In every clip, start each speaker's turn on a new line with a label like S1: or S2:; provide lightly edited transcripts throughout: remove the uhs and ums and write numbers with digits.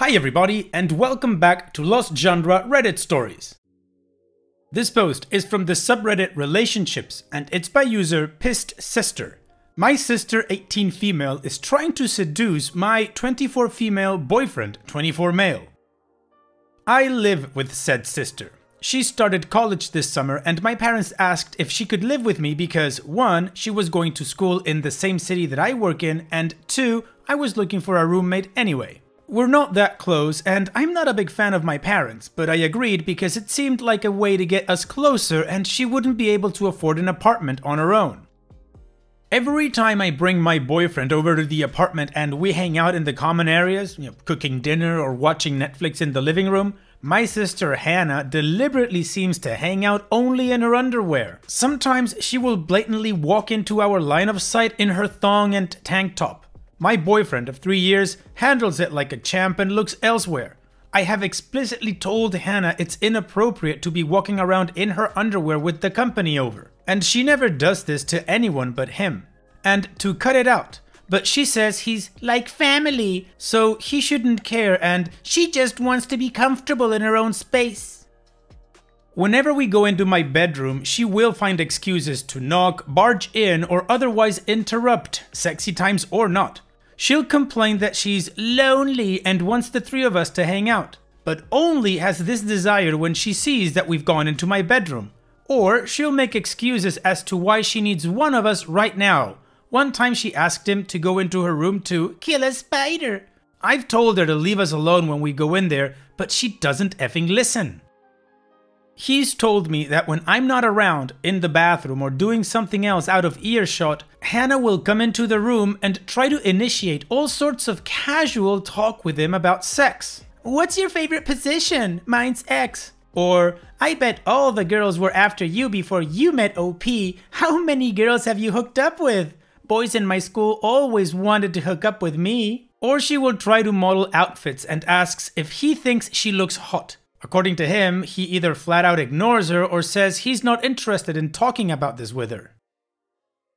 S1: Hi everybody, and welcome back to Lost Genre Reddit Stories. This post is from the subreddit Relationships, and it's by user Pissed Sister. My sister, 18 female, is trying to seduce my 24 female boyfriend, 24 male. I live with said sister. She started college this summer, and my parents asked if she could live with me because 1. She was going to school in the same city that I work in, and 2. I was looking for a roommate anyway. We're not that close, and I'm not a big fan of my parents, but I agreed because it seemed like a way to get us closer and she wouldn't be able to afford an apartment on her own. Every time I bring my boyfriend over to the apartment and we hang out in the common areas, cooking dinner or watching Netflix in the living room, my sister Hannah deliberately seems to hang out only in her underwear. Sometimes she will blatantly walk into our line of sight in her thong and tank top. My boyfriend of 3 years handles it like a champ and looks elsewhere. I have explicitly told Hannah it's inappropriate to be walking around in her underwear with the company over. And she never does this to anyone but him. And to cut it out. But she says he's like family, so he shouldn't care and she just wants to be comfortable in her own space. Whenever we go into my bedroom, she will find excuses to knock, barge in, or otherwise interrupt, sexy times or not. She'll complain that she's lonely and wants the three of us to hang out, but only has this desire when she sees that we've gone into my bedroom. Or she'll make excuses as to why she needs one of us right now. One time she asked him to go into her room to kill a spider. I've told her to leave us alone when we go in there, but she doesn't effing listen. He's told me that when I'm not around, in the bathroom or doing something else out of earshot, Hannah will come into the room and try to initiate all sorts of casual talk with him about sex. What's your favorite position? Mine's X. Or, I bet all the girls were after you before you met OP. How many girls have you hooked up with? Boys in my school always wanted to hook up with me. Or she will try to model outfits and asks if he thinks she looks hot. According to him, he either flat out ignores her or says he's not interested in talking about this with her.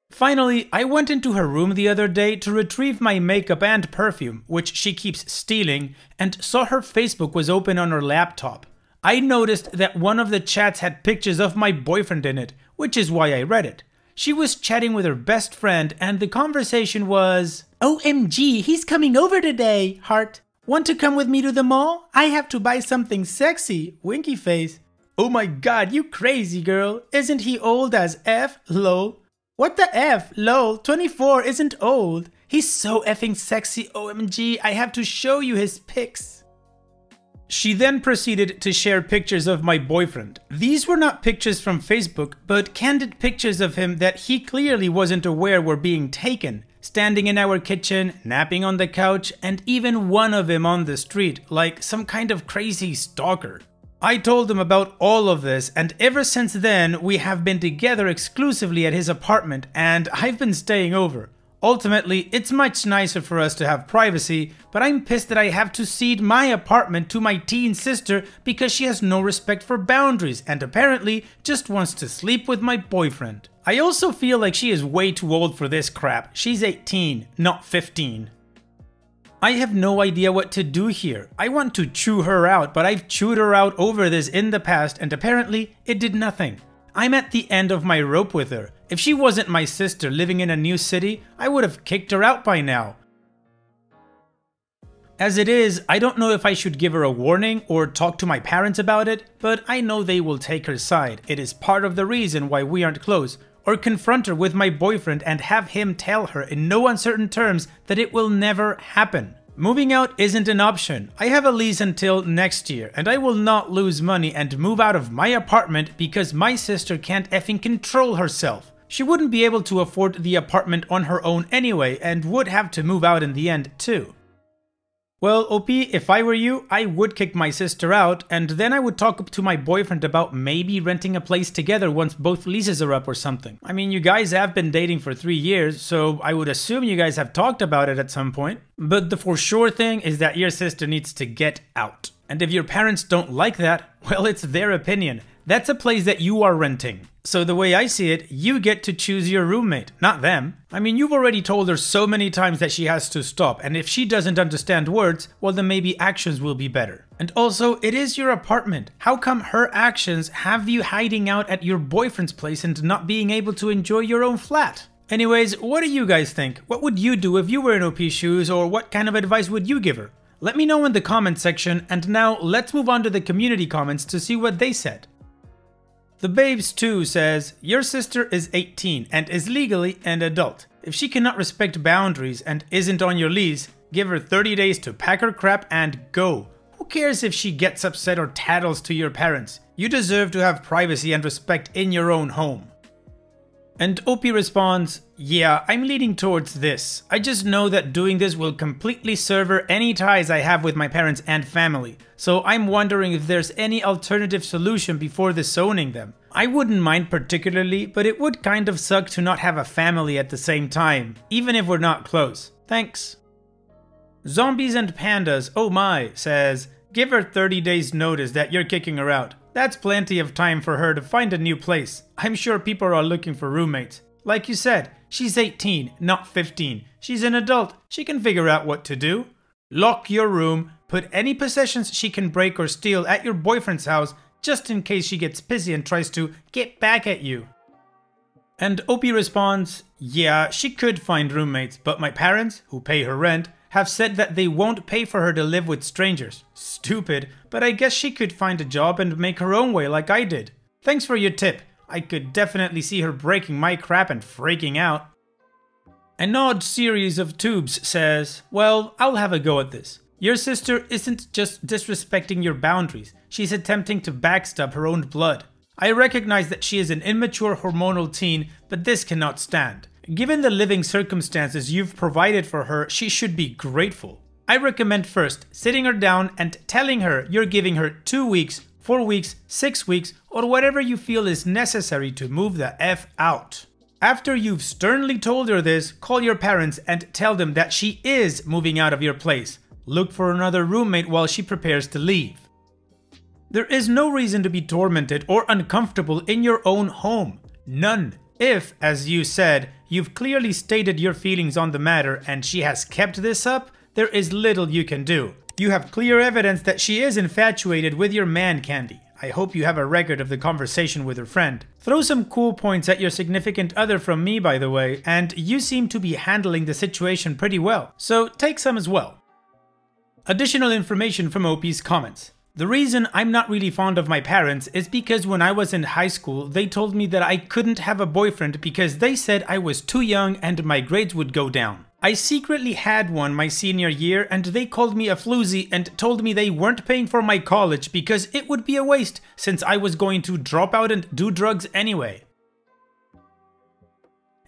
S1: Finally, I went into her room the other day to retrieve my makeup and perfume, which she keeps stealing, and saw her Facebook was open on her laptop. I noticed that one of the chats had pictures of my boyfriend in it, which is why I read it. She was chatting with her best friend and the conversation was, OMG, he's coming over today, heart. Want to come with me to the mall? I have to buy something sexy, winky face. Oh my god, you crazy girl. Isn't he old as F, lol? What the F, lol? 24 isn't old. He's so effing sexy, OMG, I have to show you his pics. She then proceeded to share pictures of my boyfriend. These were not pictures from Facebook, but candid pictures of him that he clearly wasn't aware were being taken. Standing in our kitchen, napping on the couch, and even one of him on the street, like some kind of crazy stalker. I told him about all of this, and ever since then, we have been together exclusively at his apartment, and I've been staying over. Ultimately, it's much nicer for us to have privacy, but I'm pissed that I have to cede my apartment to my teen sister because she has no respect for boundaries and apparently just wants to sleep with my boyfriend. I also feel like she is way too old for this crap. She's 18, not 15. I have no idea what to do here. I want to chew her out, but I've chewed her out over this in the past and apparently it did nothing. I'm at the end of my rope with her. If she wasn't my sister living in a new city, I would have kicked her out by now. As it is, I don't know if I should give her a warning or talk to my parents about it, but I know they will take her side. It is part of the reason why we aren't close. Or confront her with my boyfriend and have him tell her in no uncertain terms that it will never happen. Moving out isn't an option. I have a lease until next year and I will not lose money and move out of my apartment because my sister can't effing control herself. She wouldn't be able to afford the apartment on her own anyway and would have to move out in the end too. Well, OP, if I were you, I would kick my sister out, and then I would talk to my boyfriend about maybe renting a place together once both leases are up or something. I mean, you guys have been dating for 3 years, so I would assume you guys have talked about it at some point. But the for sure thing is that your sister needs to get out. And if your parents don't like that, well, it's their opinion. That's a place that you are renting. So the way I see it, you get to choose your roommate, not them. I mean, you've already told her so many times that she has to stop, and if she doesn't understand words, well then maybe actions will be better. And also, it is your apartment. How come her actions have you hiding out at your boyfriend's place and not being able to enjoy your own flat? Anyways, what do you guys think? What would you do if you were in OP's shoes, or what kind of advice would you give her? Let me know in the comment section, and now let's move on to the community comments to see what they said. The Babes 2 says, your sister is 18 and is legally an adult. If she cannot respect boundaries and isn't on your lease, give her 30 days to pack her crap and go. Who cares if she gets upset or tattles to your parents? You deserve to have privacy and respect in your own home. And OP responds, yeah, I'm leaning towards this. I just know that doing this will completely sever any ties I have with my parents and family. So I'm wondering if there's any alternative solution before disowning them. I wouldn't mind particularly, but it would kind of suck to not have a family at the same time, even if we're not close. Thanks. Zombies and Pandas, oh my, says, give her 30 days notice that you're kicking her out. That's plenty of time for her to find a new place. I'm sure people are looking for roommates. Like you said, she's 18, not 15. She's an adult. She can figure out what to do. Lock your room, put any possessions she can break or steal at your boyfriend's house just in case she gets pissy and tries to get back at you. And OP responds, yeah, she could find roommates, but my parents, who pay her rent, have said that they won't pay for her to live with strangers. Stupid, but I guess she could find a job and make her own way like I did. Thanks for your tip. I could definitely see her breaking my crap and freaking out. An odd series of tubes says, well, I'll have a go at this. Your sister isn't just disrespecting your boundaries, she's attempting to backstab her own blood. I recognize that she is an immature hormonal teen, but this cannot stand. Given the living circumstances you've provided for her, she should be grateful. I recommend first sitting her down and telling her you're giving her 2 weeks, 4 weeks, 6 weeks, or whatever you feel is necessary to move the F out. After you've sternly told her this, call your parents and tell them that she is moving out of your place. Look for another roommate while she prepares to leave. There is no reason to be tormented or uncomfortable in your own home. None. If, as you said, you've clearly stated your feelings on the matter and she has kept this up, there is little you can do. You have clear evidence that she is infatuated with your man candy. I hope you have a record of the conversation with her friend. Throw some cool points at your significant other from me, by the way, and you seem to be handling the situation pretty well, so take some as well. Additional information from OP's comments. The reason I'm not really fond of my parents is because when I was in high school, they told me that I couldn't have a boyfriend because they said I was too young and my grades would go down. I secretly had one my senior year and they called me a floozy and told me they weren't paying for my college because it would be a waste since I was going to drop out and do drugs anyway.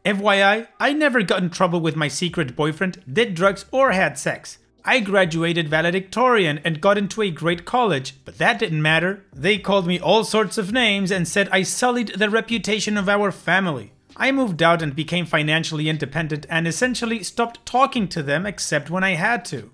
S1: FYI, I never got in trouble with my secret boyfriend, did drugs or had sex. I graduated valedictorian and got into a great college, but that didn't matter. They called me all sorts of names and said I sullied the reputation of our family. I moved out and became financially independent and essentially stopped talking to them except when I had to.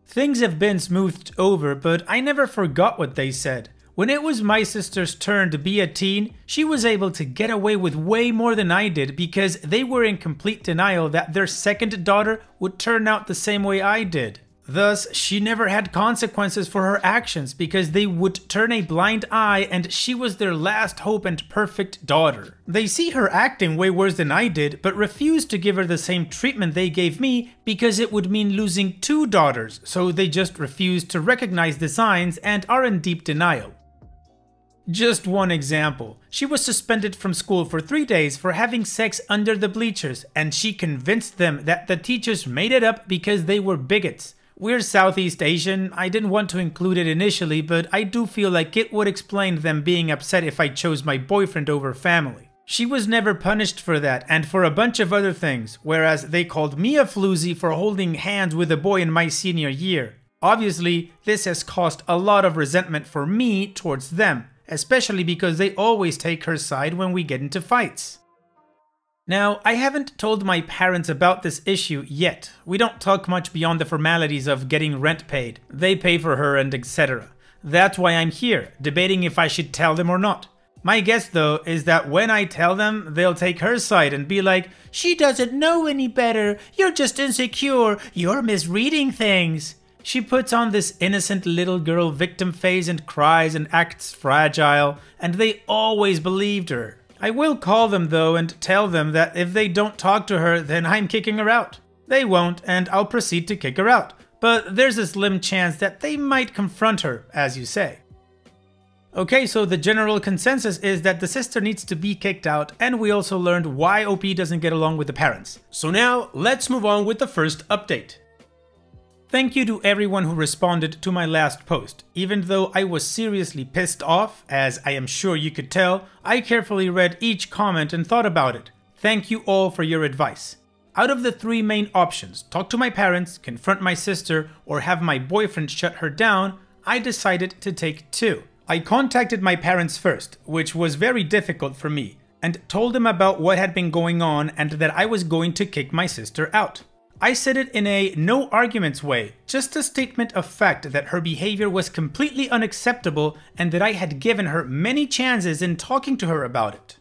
S1: Things have been smoothed over, but I never forgot what they said. When it was my sister's turn to be a teen, she was able to get away with way more than I did because they were in complete denial that their second daughter would turn out the same way I did. Thus, she never had consequences for her actions because they would turn a blind eye and she was their last hope and perfect daughter. They see her acting way worse than I did, but refuse to give her the same treatment they gave me because it would mean losing 2 daughters, so they just refuse to recognize the signs and are in deep denial. Just one example. She was suspended from school for 3 days for having sex under the bleachers, and she convinced them that the teachers made it up because they were bigots. We're Southeast Asian, I didn't want to include it initially, but I do feel like it would explain them being upset if I chose my boyfriend over family. She was never punished for that, and for a bunch of other things, whereas they called me a floozy for holding hands with a boy in my senior year. Obviously, this has caused a lot of resentment for me towards them, especially because they always take her side when we get into fights. Now, I haven't told my parents about this issue yet. We don't talk much beyond the formalities of getting rent paid. They pay for her and etc. That's why I'm here, debating if I should tell them or not. My guess though is that when I tell them, they'll take her side and be like, "She doesn't know any better, you're just insecure, you're misreading things." She puts on this innocent little girl victim face and cries and acts fragile, and they always believed her. I will call them though and tell them that if they don't talk to her, then I'm kicking her out. They won't, and I'll proceed to kick her out. But there's a slim chance that they might confront her, as you say. Okay, so the general consensus is that the sister needs to be kicked out, and we also learned why OP doesn't get along with the parents. So now, let's move on with the first update. Thank you to everyone who responded to my last post. Even though I was seriously pissed off, as I am sure you could tell, I carefully read each comment and thought about it. Thank you all for your advice. Out of the three main options, talk to my parents, confront my sister, or have my boyfriend shut her down, I decided to take two. I contacted my parents first, which was very difficult for me, and told them about what had been going on and that I was going to kick my sister out. I said it in a no arguments way, just a statement of fact that her behavior was completely unacceptable and that I had given her many chances in talking to her about it.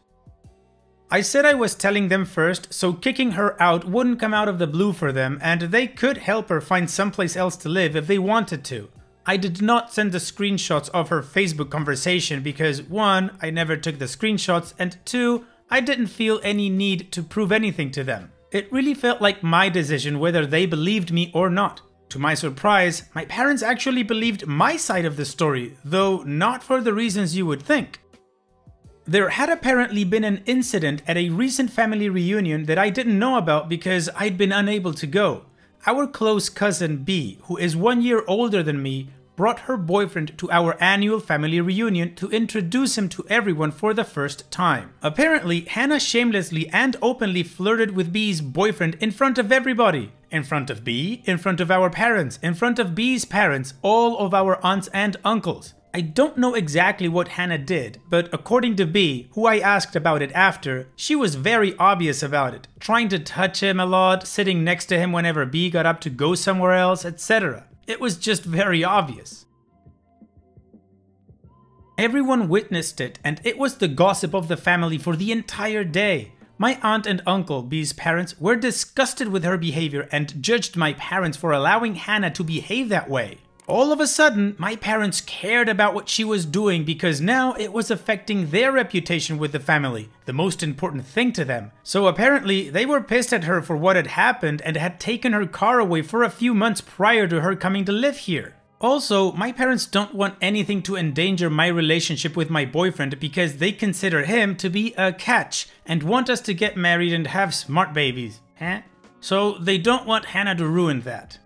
S1: I said I was telling them first, so kicking her out wouldn't come out of the blue for them and they could help her find someplace else to live if they wanted to. I did not send the screenshots of her Facebook conversation because 1. I never took the screenshots, and 2. I didn't feel any need to prove anything to them. It really felt like my decision whether they believed me or not. To my surprise, my parents actually believed my side of the story, though not for the reasons you would think. There had apparently been an incident at a recent family reunion that I didn't know about because I'd been unable to go. Our close cousin B, who is 1 year older than me, brought her boyfriend to our annual family reunion to introduce him to everyone for the first time. Apparently, Hannah shamelessly and openly flirted with B's boyfriend in front of everybody. In front of B, in front of our parents, in front of B's parents, all of our aunts and uncles. I don't know exactly what Hannah did, but according to B, who I asked about it after, she was very obvious about it, trying to touch him a lot, sitting next to him whenever B got up to go somewhere else, etc. It was just very obvious. Everyone witnessed it, and it was the gossip of the family for the entire day. My aunt and uncle, B's parents, were disgusted with her behavior and judged my parents for allowing Hannah to behave that way. All of a sudden, my parents cared about what she was doing because now it was affecting their reputation with the family, the most important thing to them. So apparently, they were pissed at her for what had happened and had taken her car away for a few months prior to her coming to live here. Also, my parents don't want anything to endanger my relationship with my boyfriend because they consider him to be a catch and want us to get married and have smart babies. So they don't want Hannah to ruin that.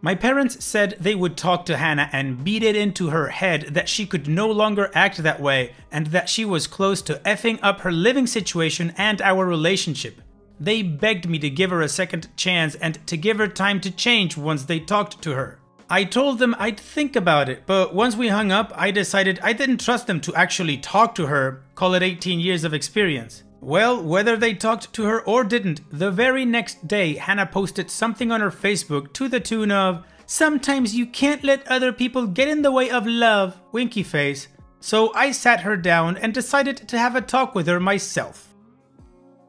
S1: My parents said they would talk to Hannah and beat it into her head that she could no longer act that way and that she was close to effing up her living situation and our relationship. They begged me to give her a second chance and to give her time to change once they talked to her. I told them I'd think about it, but once we hung up, I decided I didn't trust them to actually talk to her, call it 18 years of experience. Well, whether they talked to her or didn't, the very next day Hannah posted something on her Facebook to the tune of, "Sometimes you can't let other people get in the way of love, winky face." So I sat her down and decided to have a talk with her myself.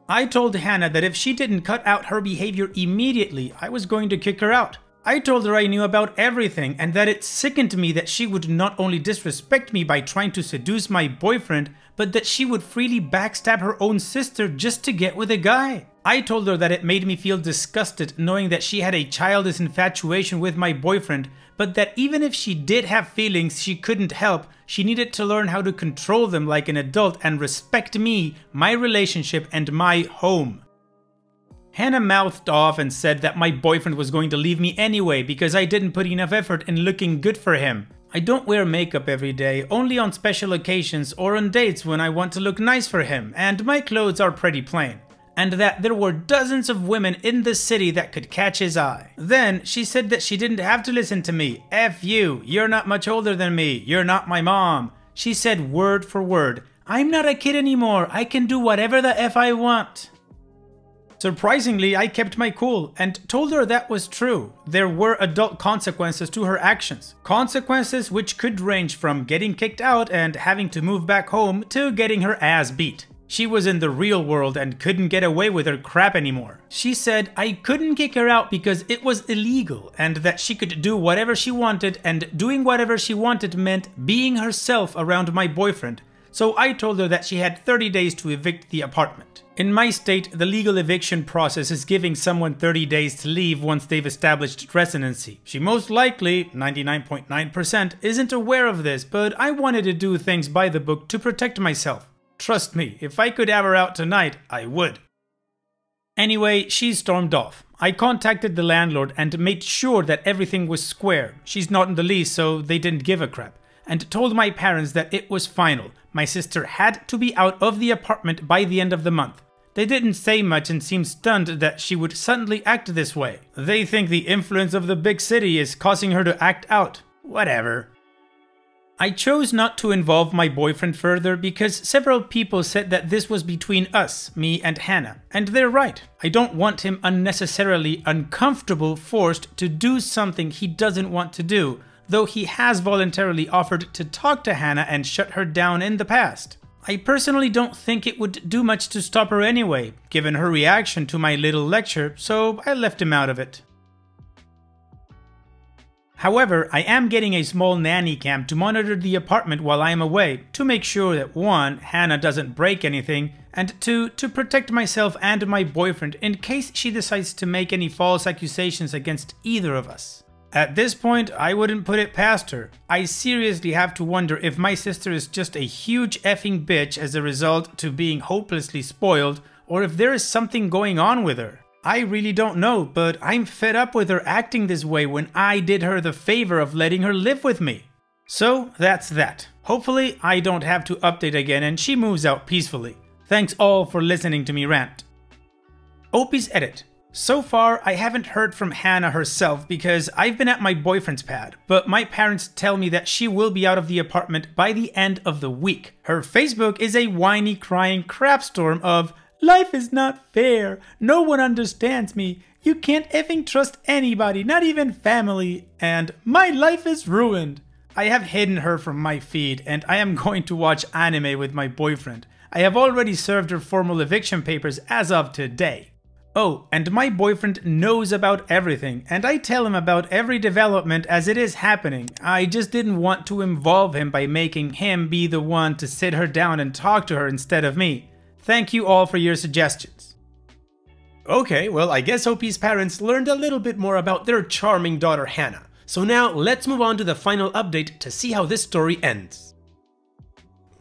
S1: I told Hannah that if she didn't cut out her behavior immediately, I was going to kick her out. I told her I knew about everything and that it sickened me that she would not only disrespect me by trying to seduce my boyfriend, but that she would freely backstab her own sister just to get with a guy. I told her that it made me feel disgusted knowing that she had a childish infatuation with my boyfriend, but that even if she did have feelings she couldn't help, she needed to learn how to control them like an adult and respect me, my relationship, and my home. Hannah mouthed off and said that my boyfriend was going to leave me anyway because I didn't put enough effort in looking good for him. I don't wear makeup every day, only on special occasions or on dates when I want to look nice for him, and my clothes are pretty plain. And that there were dozens of women in the city that could catch his eye. Then she said that she didn't have to listen to me. F you, you're not much older than me, you're not my mom. She said word for word, "I'm not a kid anymore, I can do whatever the F I want." Surprisingly, I kept my cool and told her that was true. There were adult consequences to her actions. Consequences which could range from getting kicked out and having to move back home to getting her ass beat. She was in the real world and couldn't get away with her crap anymore. She said I couldn't kick her out because it was illegal and that she could do whatever she wanted, and doing whatever she wanted meant being herself around my boyfriend. So I told her that she had 30 days to evict the apartment. In my state, the legal eviction process is giving someone 30 days to leave once they've established residency. She most likely, 99.9%, isn't aware of this, but I wanted to do things by the book to protect myself. Trust me, if I could have her out tonight, I would. Anyway, she stormed off. I contacted the landlord and made sure that everything was square. She's not in the lease, so they didn't give a crap. And told my parents that it was final. My sister had to be out of the apartment by the end of the month. They didn't say much and seemed stunned that she would suddenly act this way. They think the influence of the big city is causing her to act out. Whatever. I chose not to involve my boyfriend further because several people said that this was between us, me and Hannah. And they're right. I don't want him unnecessarily uncomfortable, forced to do something he doesn't want to do, though he has voluntarily offered to talk to Hannah and shut her down in the past. I personally don't think it would do much to stop her anyway, given her reaction to my little lecture, so I left him out of it. However, I am getting a small nanny cam to monitor the apartment while I am away, to make sure that 1. Hannah doesn't break anything, and 2. to protect myself and my boyfriend in case she decides to make any false accusations against either of us. At this point, I wouldn't put it past her. I seriously have to wonder if my sister is just a huge effing bitch as a result to being hopelessly spoiled, or if there is something going on with her. I really don't know, but I'm fed up with her acting this way when I did her the favor of letting her live with me. So that's that. Hopefully I don't have to update again and she moves out peacefully. Thanks all for listening to me rant. Opie's edit. So far I haven't heard from Hannah herself because I've been at my boyfriend's pad, but my parents tell me that she will be out of the apartment by the end of the week. Her Facebook is a whiny crying crapstorm of "Life is not fair. No one understands me. You can't effing trust anybody, not even family. And my life is ruined." I have hidden her from my feed and I am going to watch anime with my boyfriend. I have already served her formal eviction papers as of today. Oh, and my boyfriend knows about everything and I tell him about every development as it is happening. I just didn't want to involve him by making him be the one to sit her down and talk to her instead of me. Thank you all for your suggestions. Okay, well I guess OP's parents learned a little bit more about their charming daughter Hannah. So now let's move on to the final update to see how this story ends.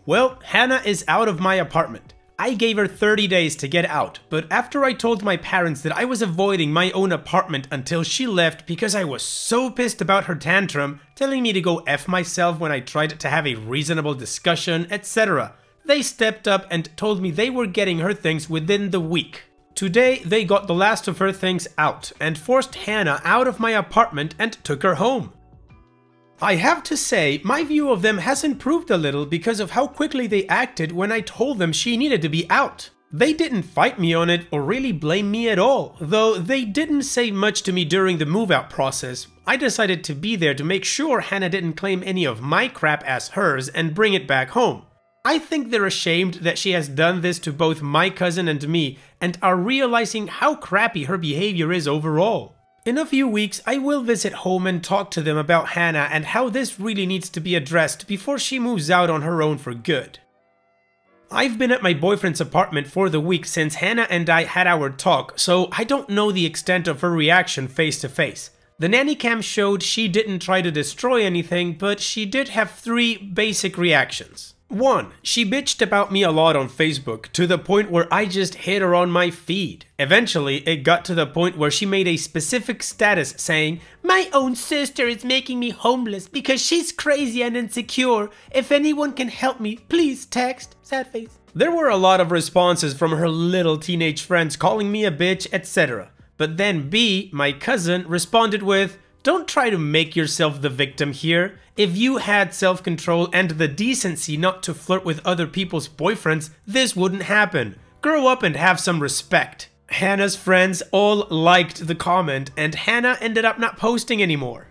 S1: Well, Hannah is out of my apartment. I gave her 30 days to get out, but after I told my parents that I was avoiding my own apartment until she left because I was so pissed about her tantrum, telling me to go F myself when I tried to have a reasonable discussion, etc., they stepped up and told me they were getting her things within the week. Today, they got the last of her things out and forced Hannah out of my apartment and took her home. I have to say, my view of them has improved a little because of how quickly they acted when I told them she needed to be out. They didn't fight me on it or really blame me at all, though they didn't say much to me during the move-out process. I decided to be there to make sure Hannah didn't claim any of my crap as hers and bring it back home. I think they're ashamed that she has done this to both my cousin and me and are realizing how crappy her behavior is overall. In a few weeks, I will visit home and talk to them about Hannah and how this really needs to be addressed before she moves out on her own for good. I've been at my boyfriend's apartment for the week since Hannah and I had our talk, so I don't know the extent of her reaction face to face. The nanny cam showed she didn't try to destroy anything, but she did have 3 basic reactions. 1. She bitched about me a lot on Facebook, to the point where I just hit her on my feed. Eventually, it got to the point where she made a specific status saying, "My own sister is making me homeless because she's crazy and insecure. If anyone can help me, please text." Sad face. There were a lot of responses from her little teenage friends calling me a bitch, etc. But then B, my cousin, responded with, "Don't try to make yourself the victim here. If you had self-control and the decency not to flirt with other people's boyfriends, this wouldn't happen. Grow up and have some respect." Hannah's friends all liked the comment, and Hannah ended up not posting anymore.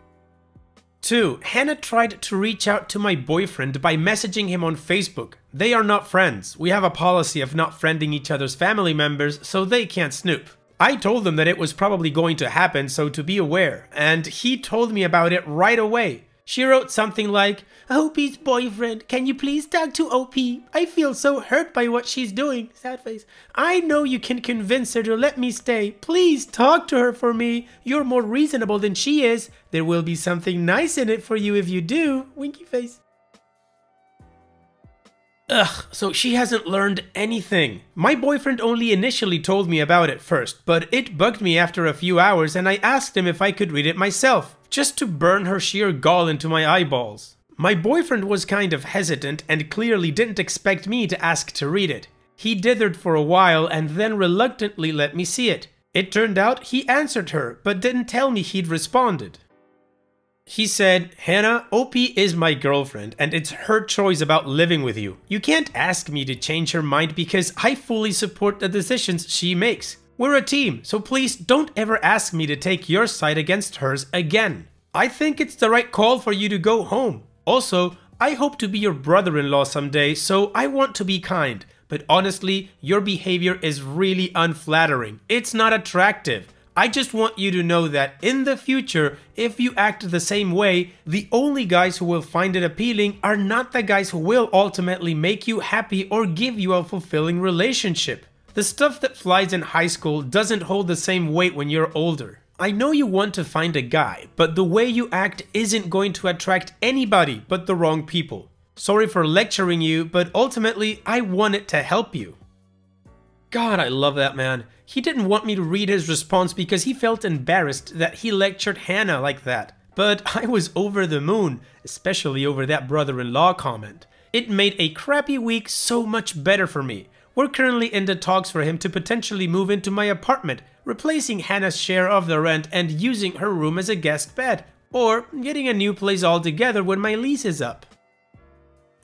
S1: 2. Hannah tried to reach out to my boyfriend by messaging him on Facebook. They are not friends. We have a policy of not friending each other's family members, so they can't snoop. I told them that it was probably going to happen, so to be aware, and he told me about it right away. She wrote something like, "OP's boyfriend, can you please talk to OP? I feel so hurt by what she's doing." Sad face. "I know you can convince her to let me stay. Please talk to her for me. You're more reasonable than she is. There will be something nice in it for you if you do." Winky face. Ugh, so she hasn't learned anything. My boyfriend only initially told me about it first, but it bugged me after a few hours and I asked him if I could read it myself, just to burn her sheer gall into my eyeballs. My boyfriend was kind of hesitant and clearly didn't expect me to ask to read it. He dithered for a while and then reluctantly let me see it. It turned out he answered her, but didn't tell me he'd responded. He said, "Hannah, OP is my girlfriend and it's her choice about living with you. You can't ask me to change her mind because I fully support the decisions she makes. We're a team, so please don't ever ask me to take your side against hers again. I think it's the right call for you to go home. Also, I hope to be your brother-in-law someday, so I want to be kind. But honestly, your behavior is really unflattering. It's not attractive. I just want you to know that in the future, if you act the same way, the only guys who will find it appealing are not the guys who will ultimately make you happy or give you a fulfilling relationship. The stuff that flies in high school doesn't hold the same weight when you're older. I know you want to find a guy, but the way you act isn't going to attract anybody but the wrong people. Sorry for lecturing you, but ultimately, I wanted to help you." God, I love that man. He didn't want me to read his response because he felt embarrassed that he lectured Hannah like that. But I was over the moon, especially over that brother-in-law comment. It made a crappy week so much better for me. We're currently in the talks for him to potentially move into my apartment, replacing Hannah's share of the rent and using her room as a guest bed, or getting a new place altogether when my lease is up.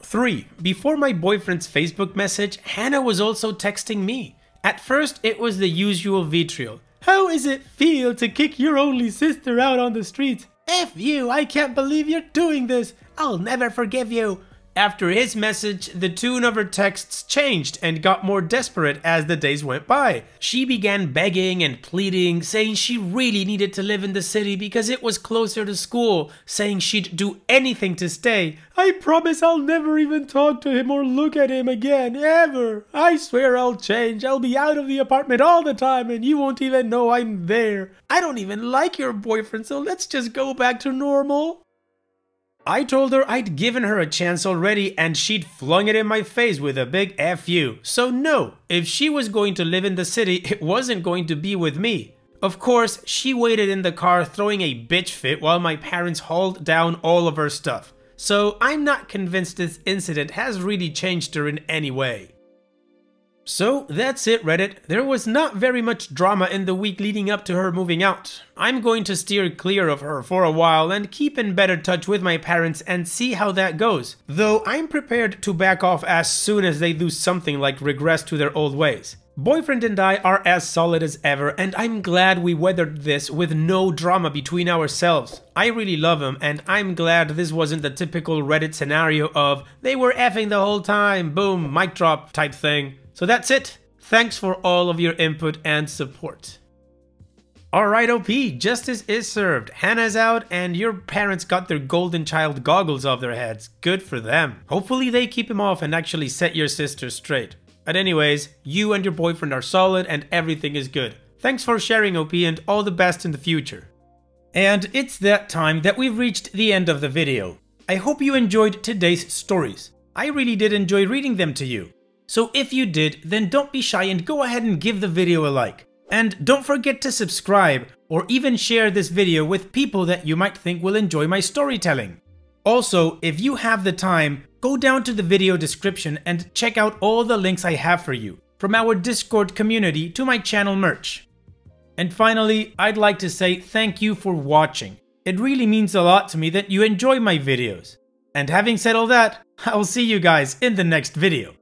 S1: 3. Before my boyfriend's Facebook message, Hannah was also texting me. At first, it was the usual vitriol. "How is it feel to kick your only sister out on the streets? F you, I can't believe you're doing this. I'll never forgive you." After his message, the tune of her texts changed and got more desperate as the days went by. She began begging and pleading, saying she really needed to live in the city because it was closer to school, saying she'd do anything to stay. "I promise I'll never even talk to him or look at him again, ever. I swear I'll change. I'll be out of the apartment all the time and you won't even know I'm there. I don't even like your boyfriend, so let's just go back to normal." I told her I'd given her a chance already and she'd flung it in my face with a big F you. So no, if she was going to live in the city, it wasn't going to be with me. Of course, she waited in the car throwing a bitch fit while my parents hauled down all of her stuff. So I'm not convinced this incident has really changed her in any way. So that's it, Reddit. There was not very much drama in the week leading up to her moving out. I'm going to steer clear of her for a while and keep in better touch with my parents and see how that goes. Though I'm prepared to back off as soon as they do something like regress to their old ways. Boyfriend and I are as solid as ever and I'm glad we weathered this with no drama between ourselves. I really love him and I'm glad this wasn't the typical Reddit scenario of "they were effing the whole time, boom, mic drop" type thing. So that's it. Thanks for all of your input and support. Alright OP, justice is served. Hannah's out and your parents got their golden child goggles off their heads. Good for them. Hopefully they keep him off and actually set your sister straight. But anyways, you and your boyfriend are solid and everything is good. Thanks for sharing OP and all the best in the future. And it's that time that we've reached the end of the video. I hope you enjoyed today's stories. I really did enjoy reading them to you. So if you did, then don't be shy and go ahead and give the video a like. And don't forget to subscribe or even share this video with people that you might think will enjoy my storytelling. Also, if you have the time, go down to the video description and check out all the links I have for you, from our Discord community to my channel merch. And finally, I'd like to say thank you for watching. It really means a lot to me that you enjoy my videos. And having said all that, I'll see you guys in the next video.